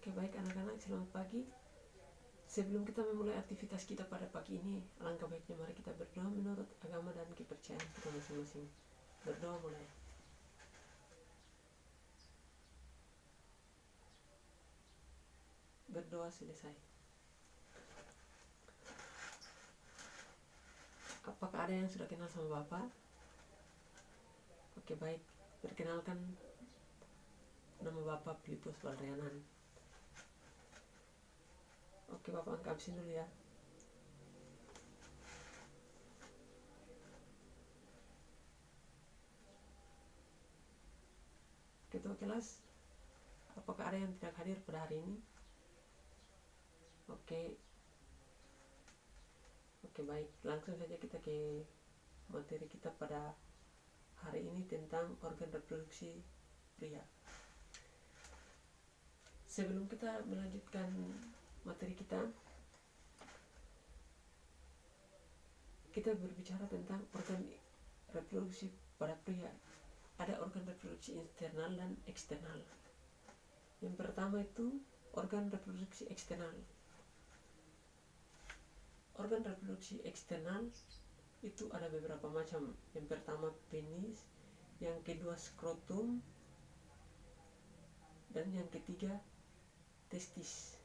Oke, baik anak-anak, selamat pagi. Sebelum kita memulai aktivitas kita pada pagi ini, alangkah baiknya mari kita berdoa menurut agama dan kepercayaan kita masing-masing. Berdoa mulai. Berdoa selesai. Apakah ada yang sudah kenal sama Bapak? Oke, baik. Perkenalkan, nama Bapak Filipus Valrianan. Oke, Bapak angkat absen dulu ya. Ketua kelas, apakah ada yang tidak hadir pada hari ini? Oke, baik. Langsung saja kita ke materi kita pada hari ini tentang organ reproduksi pria. Sebelum kita melanjutkan materi kita berbicara tentang organ reproduksi pada pria. Ada organ reproduksi internal dan eksternal. Yang pertama itu organ reproduksi eksternal. Organ reproduksi eksternal itu ada beberapa macam. Yang pertama penis, yang kedua skrotum, dan yang ketiga testis.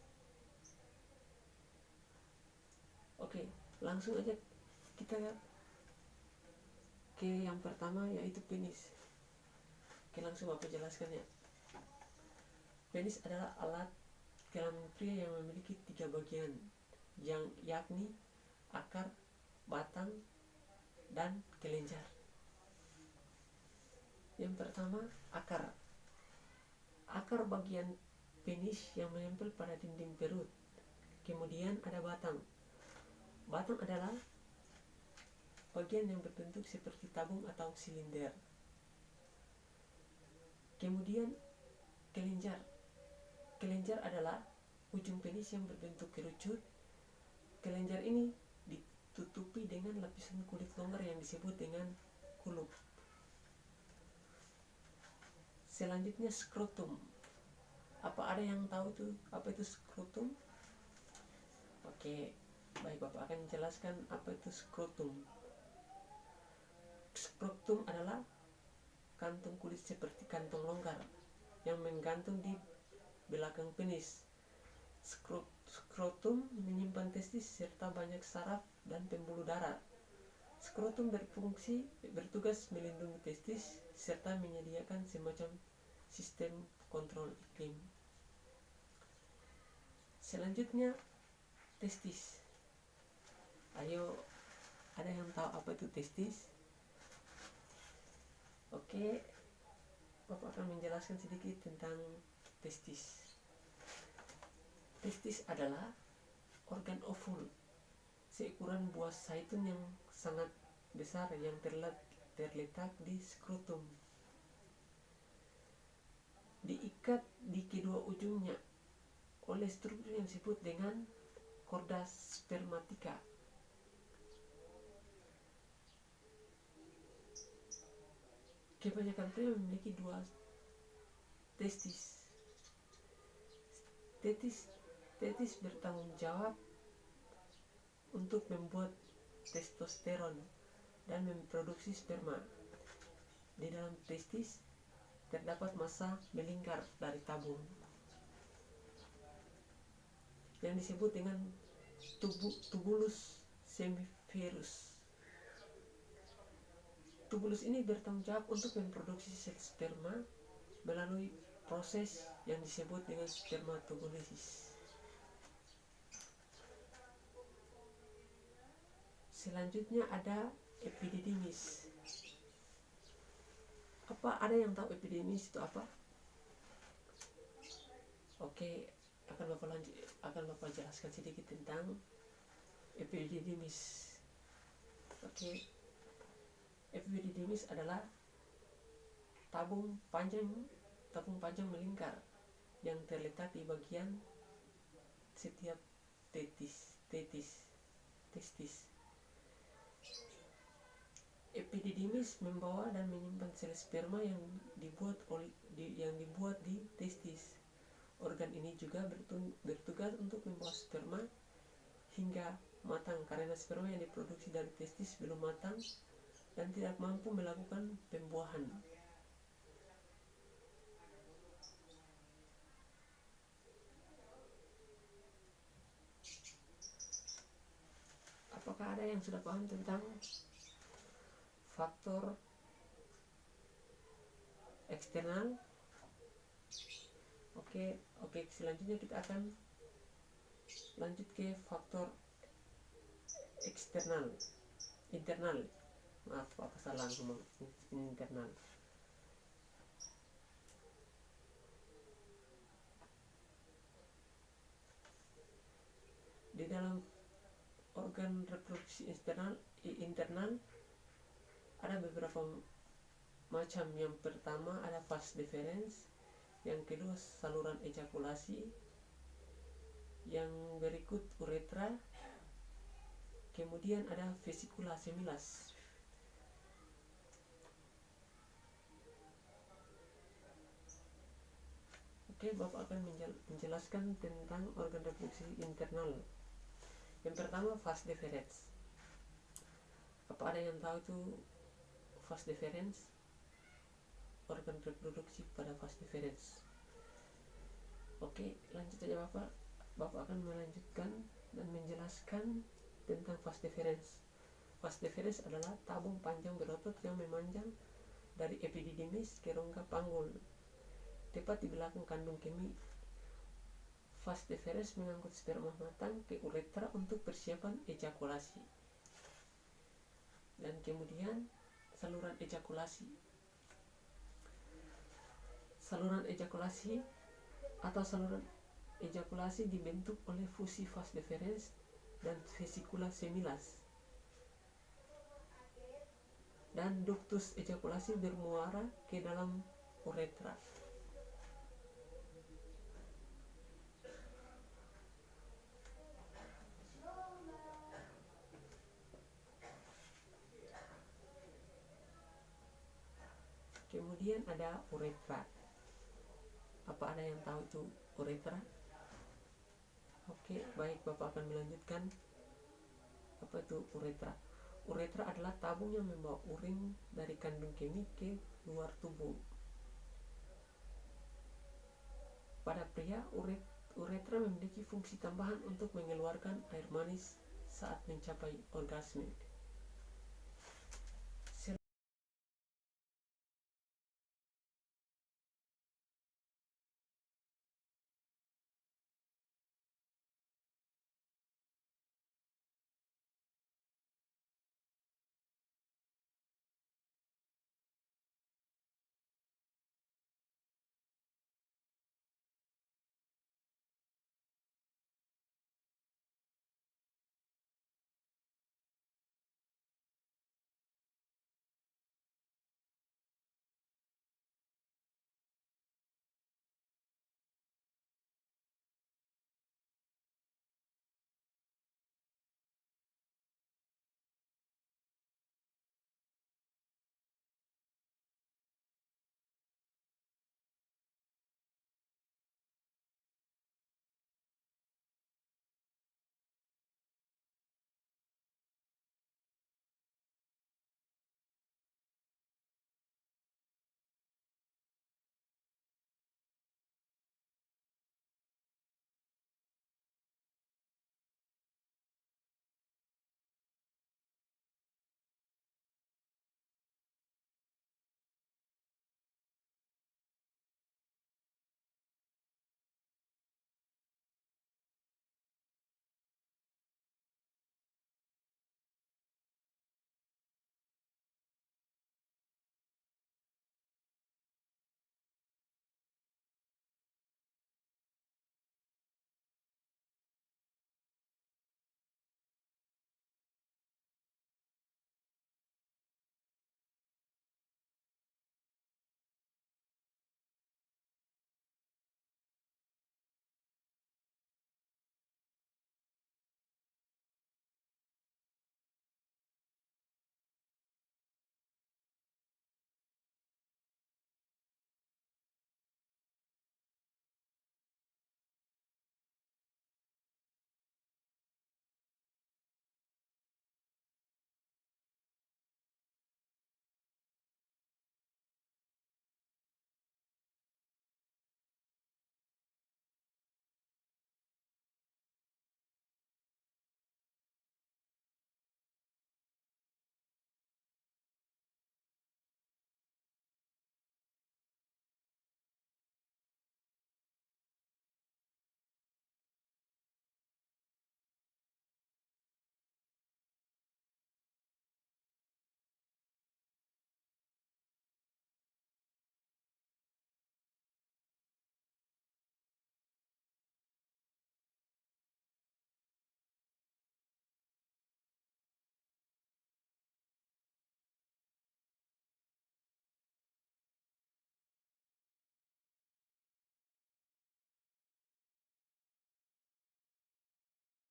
Oke, langsung aja kita ke yang pertama, yaitu penis. Oke, langsung Bapak jelaskan ya. Penis adalah alat kelamin pria yang memiliki 3 bagian, yakni akar, batang, dan kelenjar. Yang pertama, akar. Akar bagian penis yang menempel pada dinding perut. Kemudian ada batang. Batang adalah bagian yang berbentuk seperti tabung atau silinder. Kemudian kelenjar. Kelenjar adalah ujung penis yang berbentuk kerucut. Kelenjar ini ditutupi dengan lapisan kulit longgar yang disebut dengan kulup. Selanjutnya skrotum. Apa ada yang tahu apa itu skrotum? Oke, baik, Bapak akan menjelaskan apa itu skrotum. Skrotum adalah kantung kulit seperti kantong longgar yang menggantung di belakang penis. Skrotum menyimpan testis serta banyak saraf dan pembuluh darah. Skrotum bertugas melindungi testis serta menyediakan semacam sistem kontrol iklim. Selanjutnya testis. Ayo, ada yang tahu apa itu testis? Oke, Bapak akan menjelaskan sedikit tentang testis. Testis adalah organ ovul, seukuran buah zaitun yang sangat besar yang terletak di skrotum. Diikat di kedua ujungnya oleh struktur yang disebut dengan korda spermatika. Kebanyakan pria memiliki 2 testis. Testis bertanggung jawab untuk membuat testosteron dan memproduksi sperma. Di dalam testis terdapat massa melingkar dari tabung yang disebut dengan tubulus semiferus. Tubulus ini bertanggung jawab untuk memproduksi sel sperma melalui proses yang disebut dengan spermatogenesis. Selanjutnya ada epididymis. Ada yang tahu epididymis itu apa? Oke, akan Bapak jelaskan sedikit tentang epididymis. Oke, epididymis adalah tabung panjang melingkar yang terletak di bagian setiap testis. Epididymis membawa dan menyimpan sel sperma yang dibuat di testis. Organ ini juga bertugas untuk membawa sperma hingga matang, karena sperma yang diproduksi dari testis belum matang dan tidak mampu melakukan pembuahan. Apakah ada yang sudah paham tentang faktor eksternal? Oke, selanjutnya kita akan lanjut ke faktor internal. Maaf, apa salah ngomong internal. Di dalam organ reproduksi internal ada beberapa macam. Yang pertama ada vas deferens, yang kedua saluran ejakulasi, yang berikut uretra, kemudian ada vesikula semilas. Oke, Bapak akan menjelaskan tentang organ reproduksi internal. Yang pertama vas deferens. Apa ada yang tahu itu vas deferens? Organ reproduksi pada vas deferens. Oke, lanjut saja Bapak. Bapak akan melanjutkan dan menjelaskan tentang vas deferens. Vas deferens adalah tabung panjang berotot yang memanjang dari epididymis ke rongga panggul, tepat di belakang kandung kemih. Vas deferens mengangkut sperma matang ke uretra untuk persiapan ejakulasi. Dan kemudian saluran ejakulasi. Saluran ejakulasi atau saluran ejakulasi dibentuk oleh fusi vas deferens dan vesikula semilas. Dan ductus ejakulasi bermuara ke dalam uretra. Kemudian ada uretra. Apa ada yang tahu itu uretra? Oke, baik, Bapak akan melanjutkan. Apa itu uretra? Uretra adalah tabung yang membawa urin dari kandung kemih ke luar tubuh. Pada pria, uretra memiliki fungsi tambahan untuk mengeluarkan air manis saat mencapai orgasme.